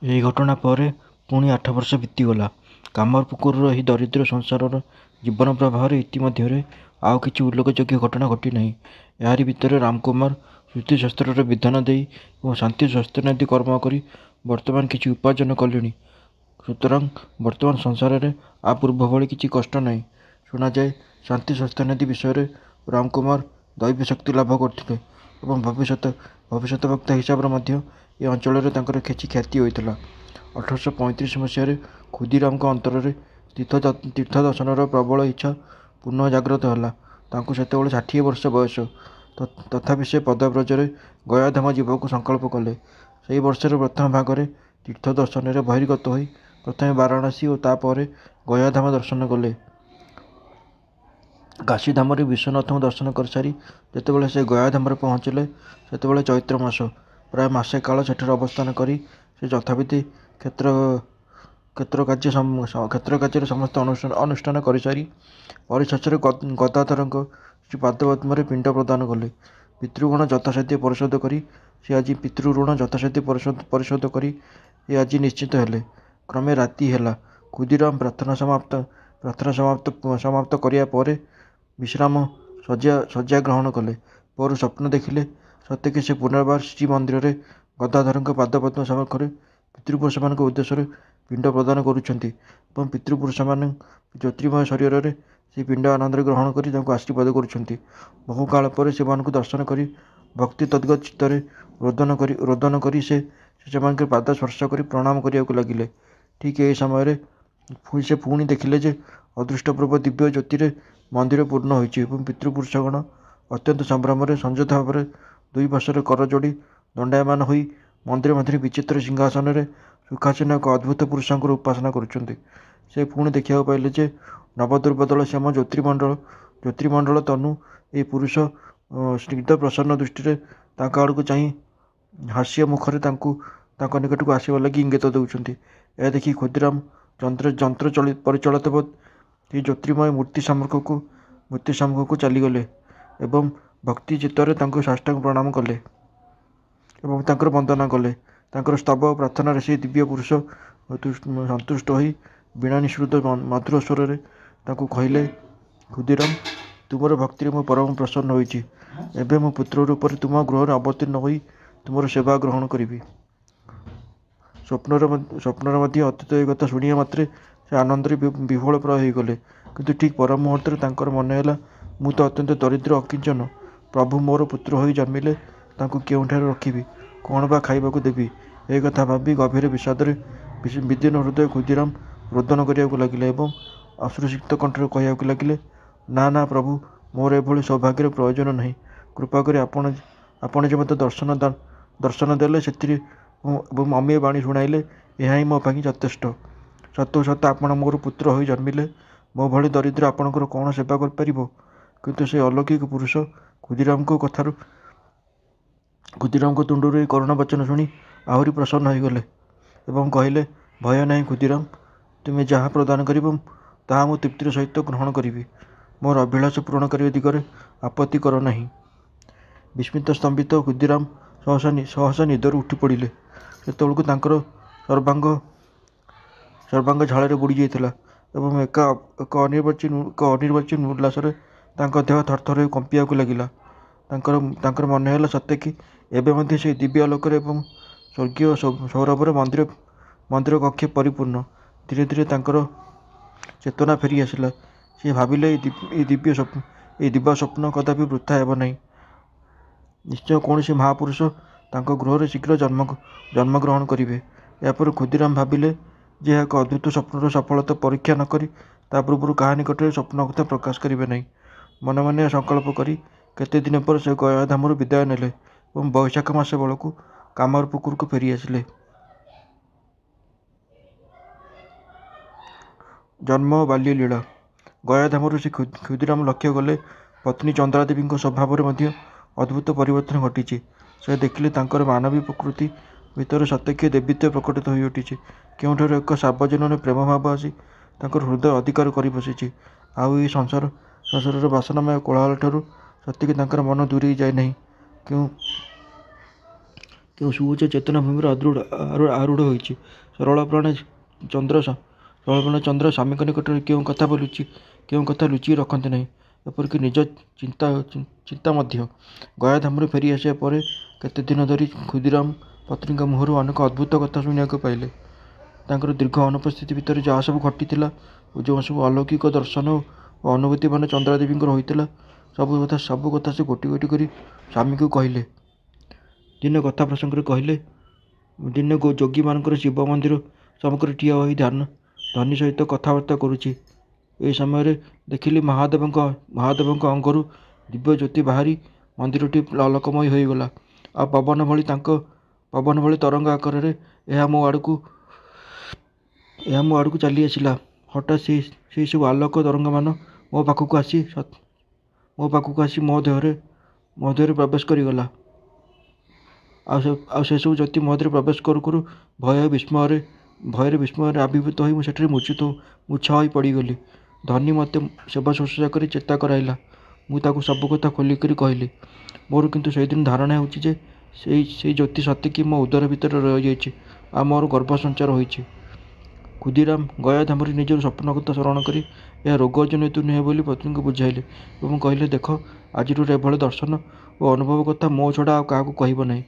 ଏହି ଘଟଣା ପରେ ପୁଣି 8 ବର୍ଷ ବିତିଗଲା। କାମରପୁକୁରର ଏହି ଦରିଦ୍ର ସଂସାରର ଜୀବନ ପ୍ରବାହରେ ଇତିମଧ୍ୟରେ ଆଉ କିଛି ଉଲ୍ଲେଖଯୋଗ୍ୟ ଘଟଣା ଘଟିନାହିଁ। ଏହାରି ଭିତରେ ରାମକୁମାର ଶ୍ରୁତିଶାସ୍ତ୍ରର ବିଧାନ ଦେଇ ଏବଂ ଶାନ୍ତି ସ୍ୱାସ୍ଥ୍ୟନାଦି କର୍ମ କରି ବର୍ତ୍ତମାନ କିଛି ଉପାର୍ଜନ କଲେଣି। ସୁତରାଂ ବର୍ତ୍ତମାନ ସଂସାରରେ ଆ ପୂର୍ବ ଭଳି କିଛି କଷ୍ଟ ନାହିଁ। ଶୁଣାଯାଏ ଶାନ୍ତି ସ୍ୱାସ୍ଥ୍ୟନାଦି ବିଷୟରେ ରାମକୁମାର ଦୈବୀ ଶକ୍ତି ଲାଭ କରିଥିଲେ ଏବଂ ଭବିଷ୍ୟତ ବକ୍ତା ହିସାବରେ ମଧ୍ୟ ଏ ଅଞ୍ଚଳରେ ତାଙ୍କର କିଛି ଖ୍ୟାତି ହୋଇଥିଲା। 1835 ମସିହାରେ କ୍ଷୁଦିରାମଙ୍କ ଅନ୍ତରରେ ତୀର୍ଥ ଦର୍ଶନର ପ୍ରବଳ ଇଚ୍ଛା ପୁନଃ ଜାଗ୍ରତ ହେଲା। ତାଙ୍କୁ ସେତେବେଳେ 60 ବର୍ଷ ବୟସ। ତଥାପି ସେ ପଦବ୍ରଜରେ ଗୟାଧାମ ଯିବାକୁ ସଂକଳ୍ପ କଲେ। ସେହି ବର୍ଷର ପ୍ରଥମ ଭାଗରେ ତୀର୍ଥ ଦର୍ଶନରେ ବହିର୍ଗତ ହୋଇ ପ୍ରଥମେ ବାରାଣସୀ ଓ ତାପରେ ଗୟାଧାମ ଦର୍ଶନ କଲେ। କାଶୀଧାମରେ ବିଶ୍ୱନାଥଙ୍କୁ ଦର୍ଶନ କରିସାରି ଯେତେବେଳେ ସେ ଗୟାଧାମରେ ପହଞ୍ଚିଲେ, ସେତେବେଳେ ଚୈତ୍ର ମାସ। ପ୍ରାୟ ମାସେ କାଳ ସେଠାରେ ଅବସ୍ଥାନ କରି ସେ ଯଥାବିଧି କ୍ଷେତ୍ରକାର୍ଯ୍ୟରେ ସମସ୍ତ ଅନୁଷ୍ଠାନ କରିସାରି ପରିଶେଷରେ ଗଦାଧରଙ୍କ ଶ୍ରୀପାଦପଦ୍ମରେ ପିଣ୍ଡ ପ୍ରଦାନ କଲେ। ପିତୃଋଣ ଯଥାସାଧ୍ୟ ପରିଶୋଧ କରି ସେ ଆଜି ନିଶ୍ଚିନ୍ତ ହେଲେ। କ୍ରମେ ରାତି ହେଲା। କ୍ଷୁଦିରାମ ପ୍ରାର୍ଥନା ସମାପ୍ତ କରିବା ପରେ ବିଶ୍ରାମ ଶଯ୍ୟା ଗ୍ରହଣ କଲେ। ପରେ ସ୍ୱପ୍ନ ଦେଖିଲେ ସତେକି ସେ ପୁନର୍ବାର ଶ୍ରୀମନ୍ଦିରରେ ଗଦାଧରଙ୍କ ପାଦପଦ୍ମ ସମ୍ମୁଖରେ ପିତୃପୁରୁଷମାନଙ୍କ ଉଦ୍ଦେଶ୍ୟରେ ପିଣ୍ଡ ପ୍ରଦାନ କରୁଛନ୍ତି ଏବଂ ପିତୃପୁରୁଷମାନେ ଜ୍ୟୋତିର୍ମୟ ଶରୀରରେ ସେହି ପିଣ୍ଡ ଆନନ୍ଦରେ ଗ୍ରହଣ କରି ତାଙ୍କୁ ଆଶୀର୍ବାଦ କରୁଛନ୍ତି। ବହୁ କାଳ ପରେ ସେମାନଙ୍କୁ ଦର୍ଶନ କରି ଭକ୍ତି ତଦ୍ଗତ ଚିତ୍ତରେ ରୋଦନ କରି ସେ ସେମାନଙ୍କର ପାଦ ସ୍ପର୍ଶ କରି ପ୍ରଣାମ କରିବାକୁ ଲାଗିଲେ। ଠିକ୍ ଏହି ସମୟରେ ସେ ପୁଣି ଦେଖିଲେ ଯେ ଅଦୃଷ୍ଟପୂର୍ବ ଦିବ୍ୟ ଜ୍ୟୋତିରେ ମନ୍ଦିର ପୂର୍ଣ୍ଣ ହୋଇଛି ଏବଂ ପିତୃପୁରୁଷଗଣ ଅତ୍ୟନ୍ତ ସମ୍ଭ୍ରମରେ ସଂଯତ ଭାବରେ ଦୁଇ ପାର୍ଶ୍ୱରେ କରଯୋଡ଼ି ଦଣ୍ଡାୟମାନ ହୋଇ ମନ୍ଦିର ମଧ୍ୟରେ ବିଚିତ୍ର ସିଂହାସନରେ ସୁଖାସୀନ ଏକ ଅଦ୍ଭୁତ ପୁରୁଷଙ୍କର ଉପାସନା କରୁଛନ୍ତି। ସେ ପୁଣି ଦେଖିବାକୁ ପାଇଲେ ଯେ ନବଦୁର୍ବାଦଳ ଶ୍ୟାମ ଜ୍ୟୋତିର୍ମଣ୍ଡଳ ତନୁ ଏହି ପୁରୁଷ ସ୍ନିଗ୍ଧ ପ୍ରସନ୍ନ ଦୃଷ୍ଟିରେ ତାଙ୍କ ଆଡ଼କୁ ଚାହିଁ ହାସ୍ୟ ମୁଖରେ ତାଙ୍କ ନିକଟକୁ ଆସିବା ଲାଗି ଇଙ୍ଗିତ ଦେଉଛନ୍ତି। ଏହା ଦେଖି କ୍ଷୁଦିରାମ ଯନ୍ତ୍ର ପରିଚାଳିତବତ୍ ସେହି ଜ୍ୟୋତିର୍ମୟ ମୂର୍ତ୍ତି ସମ୍ମୁଖକୁ ଚାଲିଗଲେ ଏବଂ ଭକ୍ତି ଚିତ୍ତରେ ତାଙ୍କୁ ସାଷ୍ଟାଙ୍ଗ ପ୍ରଣାମ କଲେ ଏବଂ ତାଙ୍କର ବନ୍ଦନା କଲେ। ତାଙ୍କର ସ୍ତବ ଓ ପ୍ରାର୍ଥନାରେ ସେହି ଦିବ୍ୟ ପୁରୁଷ ସନ୍ତୁଷ୍ଟ ହୋଇ ବୀଣା ନିଃସୃତ ମଧୁର ସ୍ୱରରେ ତାଙ୍କୁ କହିଲେ, କ୍ଷୁଦିରାମ, ତୁମର ଭକ୍ତିରେ ମୁଁ ପରମ ପ୍ରସନ୍ନ ହୋଇଛି। ଏବେ ମୁଁ ପୁତ୍ର ରୂପରେ ତୁମ ଗୃହରେ ଅବତୀର୍ଣ୍ଣ ହୋଇ ତୁମର ସେବା ଗ୍ରହଣ କରିବି। ସ୍ୱପ୍ନରେ ମଧ୍ୟ ଅତୀତ ଏ କଥା ଶୁଣିବା ମାତ୍ରେ ସେ ଆନନ୍ଦରେ ବିହ୍ୱଳ ପ୍ରାୟ ହୋଇଗଲେ। କିନ୍ତୁ ଠିକ୍ ପର ମୁହୂର୍ତ୍ତରେ ତାଙ୍କର ମନେହେଲା, ମୁଁ ତ ଅତ୍ୟନ୍ତ ଦରିଦ୍ର ଅକିଞ୍ଚନ। ପ୍ରଭୁ ମୋର ପୁତ୍ର ହୋଇ ଜନ୍ମିଲେ ତାଙ୍କୁ କେଉଁଠାରେ ରଖିବି, କ'ଣ ବା ଖାଇବାକୁ ଦେବି, ଏ କଥା ଭାବି ଗଭୀର ବିଷାଦରେ ବିଦୀର୍ଣ୍ଣ ହୃଦୟ କ୍ଷୁଦିରାମ ରୋଦନ କରିବାକୁ ଲାଗିଲେ ଏବଂ ଅଶ୍ରୁସିକ୍ତ କଣ୍ଠରେ କହିବାକୁ ଲାଗିଲେ, ନା ନା ପ୍ରଭୁ, ମୋର ଏଭଳି ସୌଭାଗ୍ୟର ପ୍ରୟୋଜନ ନାହିଁ। କୃପା କରି ଆପଣ ଯେ ମୋତେ ଦର୍ଶନ ଦେଲେ ସେଥିରେ ଏବଂ ଅମୀୟ ବାଣୀ ଶୁଣାଇଲେ, ଏହା ହିଁ ମୋ ପାଇଁ ଯଥେଷ୍ଟ। ସତକୁ ସତ ଆପଣ ମୋର ପୁତ୍ର ହୋଇ ଜନ୍ମିଲେ ମୋ ଭଳି ଦରିଦ୍ର ଆପଣଙ୍କର କ'ଣ ସେବା କରିପାରିବ? କିନ୍ତୁ ସେ ଅଲୌକିକ ପୁରୁଷ କ୍ଷୁଦିରାମଙ୍କ ତୁଣ୍ଡରୁ ଏହି କରୁଣ ବଚନ ଶୁଣି ଆହୁରି ପ୍ରସନ୍ନ ହୋଇଗଲେ ଏବଂ କହିଲେ, ଭୟ ନାହିଁ କ୍ଷୁଦିରାମ, ତୁମେ ଯାହା ପ୍ରଦାନ କରିବ ତାହା ମୁଁ ତୃପ୍ତିର ସହିତ ଗ୍ରହଣ କରିବି। ମୋର ଅଭିଳାଷ ପୂରଣ କରିବା ଦିଗରେ ଆପତ୍ତି କର ନାହିଁ। ବିସ୍ମିତ ସ୍ତମ୍ଭିତ କ୍ଷୁଦିରାମ ସହସା ନିଦରୁ ଉଠି ପଡ଼ିଲେ। ସେତେବେଳକୁ ତାଙ୍କର ସର୍ବାଙ୍ଗ ଝାଳରେ ବୁଡ଼ି ଯାଇଥିଲା ଏବଂ ଏକ ଅନିର୍ବାଚୀନ ଉଲ୍ଲାସରେ ତାଙ୍କ ଦେହ ଥରଥର ହୋଇ କମ୍ପିବାକୁ ଲାଗିଲା। ତାଙ୍କର ମନେହେଲା ସତେକି ଏବେ ମଧ୍ୟ ସେହି ଦିବ୍ୟ ଆଲୋକରେ ଏବଂ ସ୍ୱର୍ଗୀୟ ସୌରଭରେ ମନ୍ଦିର କକ୍ଷ ପରିପୂର୍ଣ୍ଣ। ଧୀରେ ଧୀରେ ତାଙ୍କର ଚେତନା ଫେରି ଆସିଲା। ସେ ଭାବିଲେ ଏହି ଦିବ୍ୟ ସ୍ୱପ୍ନ କଦାପି ବୃଥା ହେବ ନାହିଁ। ନିଶ୍ଚୟ କୌଣସି ମହାପୁରୁଷ ତାଙ୍କ ଗୃହରେ ଶୀଘ୍ର ଜନ୍ମଗ୍ରହଣ କରିବେ। ଏହାପରେ କ୍ଷୁଦିରାମ ଭାବିଲେ ଯେ ଏହା ଏକ ଅଦ୍ଭୁତ ସ୍ୱପ୍ନର ସଫଳତା ପରୀକ୍ଷା ନ କରି ତା ପୂର୍ବରୁ କାହା ନିକଟରେ ସ୍ୱପ୍ନ କଥା ପ୍ରକାଶ କରିବେ ନାହିଁ। ମନେ ମନେ ଏହା ସଂକଳ୍ପ କରି କେତେଦିନ ପରେ ସେ ଗୟାଧାମରୁ ବିଦାୟ ନେଲେ ଏବଂ ବୈଶାଖ ମାସ ବେଳକୁ କାମରପୁକୁରକୁ ଫେରି ଆସିଲେ। ଜନ୍ମ ଓ ବାଲ୍ୟ ଲୀଳା। ଗୟାଧାମରୁ ଶ୍ରୀ କ୍ଷୁଦିରାମ ଲକ୍ଷ୍ୟ କଲେ ପତ୍ନୀ ଚନ୍ଦ୍ରାଦେବୀଙ୍କ ସ୍ୱଭାବରେ ମଧ୍ୟ ଅଦ୍ଭୁତ ପରିବର୍ତ୍ତନ ଘଟିଛି। ସେ ଦେଖିଲେ ତାଙ୍କର ମାନବୀ ପ୍ରକୃତି ଭିତରେ ସତେକି ଦେବୀତ୍ୱ ପ୍ରକଟିତ ହୋଇଉଠିଛି। କେଉଁଠାରୁ ଏକ ସାର୍ବଜନୀନ ପ୍ରେମଭାବ ଆସି ତାଙ୍କର ହୃଦୟ ଅଧିକାର କରି ବସିଛି। ଆଉ ଏହି ସଂସାରର ବାସନାମୟ କୋଳାହଳଠାରୁ ସତେକି ତାଙ୍କର ମନ ଦୂରେଇ ଯାଇନାହିଁ। କେଉଁ ସୁଉଚ୍ଚ ଚେତନା ଭୂମିରେ ଆରୂଢ଼ ହୋଇଛି। ସରଳପ୍ରାଣ ଚନ୍ଦ୍ର ସ୍ୱାମୀଙ୍କ ନିକଟରେ କେଉଁ କଥା ଲୁଚି ରଖନ୍ତି ନାହିଁ, ଏପରିକି ନିଜ ଚିନ୍ତା ମଧ୍ୟ। ଗୟାଧାମରୁ ଫେରି ଆସିବା ପରେ କେତେଦିନ ଧରି କ୍ଷୁଦିରାମ ପତ୍ନୀଙ୍କ ମୁହଁରୁ ଅନେକ ଅଦ୍ଭୁତ କଥା ଶୁଣିବାକୁ ପାଇଲେ। ତାଙ୍କର ଦୀର୍ଘ ଅନୁପସ୍ଥିତି ଭିତରେ ଯାହା ସବୁ ଘଟିଥିଲା ଓ ଯେଉଁ ସବୁ ଅଲୌକିକ ଦର୍ଶନ ଓ ଅନୁଭୂତିମାନ ଚନ୍ଦ୍ରାଦେବୀଙ୍କର ହୋଇଥିଲା, ସବୁ କଥା ସେ ଗୋଟି ଗୋଟି କରି ସ୍ୱାମୀଙ୍କୁ କହିଲେ। ଦିନେ କଥା ପ୍ରସଙ୍ଗରେ କହିଲେ, ଦିନେ ଯୋଗୀମାନଙ୍କର ଶିବ ମନ୍ଦିର ସମ୍ମୁଖରେ ଠିଆ ହୋଇ ଧନୀ ସହିତ କଥାବାର୍ତ୍ତା କରୁଛି। ଏହି ସମୟରେ ଦେଖିଲି ମହାଦେବଙ୍କ ଅଙ୍ଗରୁ ଦିବ୍ୟ ଜ୍ୟୋତି ବାହାରି ମନ୍ଦିରଟି ଆଲୋକମୟ ହୋଇଗଲା। ଆଉ ପବନ ଭଳି ତରଙ୍ଗ ଆକାରରେ ଏହା ମୋ ଆଡ଼କୁ ଚାଲି ଆସିଲା। ହଠାତ୍ ସେହି ସବୁ ଆଲୋକ ତରଙ୍ଗମାନ ମୋ ପାଖକୁ ଆସି ମୋ ଦେହରେ ପ୍ରବେଶ କରିଗଲା। ଆଉ ସେସବୁ ଜ୍ୟୋତି ମୋ ଦେହରେ ପ୍ରବେଶ କରୁ କରୁ ଭୟରେ ବିସ୍ମୟରେ ଆବିର୍ଭୂତ ହୋଇ ମୁଁ ସେଠାରେ ମୂର୍ଚ୍ଛା ହୋଇ ପଡ଼ିଗଲି। ଧନୀ ମୋତେ ସେବା ଶୁଶ୍ରୂଷା କରି ଚେତା କରାଇଲା। ମୁଁ ତାକୁ ସବୁ କଥା ଖୋଲିକରି କହିଲି। ମୋର କିନ୍ତୁ ସେହିଦିନ ଧାରଣା ହେଉଛି ଯେ ସେଇ ଜ୍ୟୋତି ସତେକି ମୋ ଉଦର ଭିତରେ ରହିଯାଇଛି ଆଉ ମୋର ଗର୍ଭ ସଞ୍ଚାର ହୋଇଛି। କ୍ଷୁଦିରାମ ଗୟାଧାମରେ ନିଜର ସ୍ୱପ୍ନ କଥା ସ୍ମରଣ କରି ଏହା ରୋଗଜନିତ ନୁହେଁ ବୋଲି ପତ୍ନୀଙ୍କୁ ବୁଝାଇଲେ ଏବଂ କହିଲେ, ଦେଖ, ଆଜିଠାରୁ ଏଭଳି ଦର୍ଶନ ଓ ଅନୁଭବ କଥା ମୋ ଛଡ଼ା ଆଉ କାହାକୁ କହିବ ନାହିଁ।